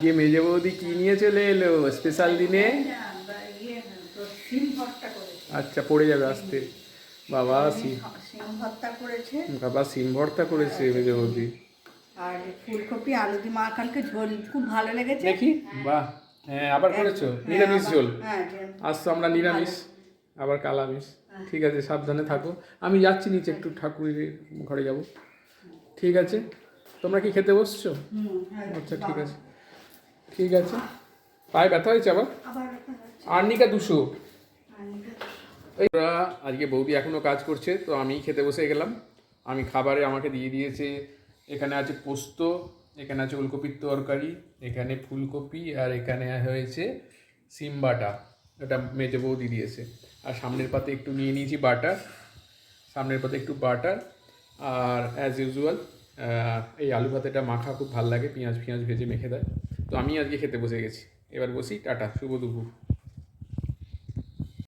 গিয়ে মেজে বৌদি কি নিয়ে চলে এলো স্পেশাল দিনে? আচ্ছা, পড়ে যাবে আসতে। বাবা সিম ভর্তা করেছে। বাবা সিম ভর্তা করেছে মেজে বৌদি। আর ফুলকপি আলু দিয়ে মা কালকে ঝোল খুব ভালো লেগেছে। দেখি, বাহ। হ্যাঁ, আবার করেছো নিরামিষ ঝোল। আজ তো আমরা নিরামিষ, আবার কাল আমিষ। ঠিক আছে, সাবধানে থাকো। আমি যাচ্ছি নিচে, একটু ঠাকুরের ঘরে যাব। ঠিক আছে, তোমরা কি খেতে বসছো? আচ্ছা, ঠিক আছে, ঠিক আছে। পায়ে ব্যথা হয়েছে আবার? আর্নিকা 200। ওরা আজকে বৌদি এখনও কাজ করছে, তো আমি খেতে বসে গেলাম। আমি খাবারে আমাকে দিয়ে দিয়েছে, এখানে আছে পোস্ত, এখানে আছে ওলকপির তরকারি, এখানে ফুলকপি, আর এখানে হয়েছে সিম বাটা। এটা মেজে বৌদি দিয়েছে। আর সামনের পাতে একটু নিয়ে নিয়েছি বাটার, সামনের পাতে একটু বাটার। আর অ্যাজ ইউজুয়াল এই আলু ভাতেটা মাখা খুব ভালো লাগে, পেঁয়াজ ভেজে মেখে দেয়। তো আমি আজকে খেতে বসে গেছি। এবার বসি, টাটা, শুভ দুপুর।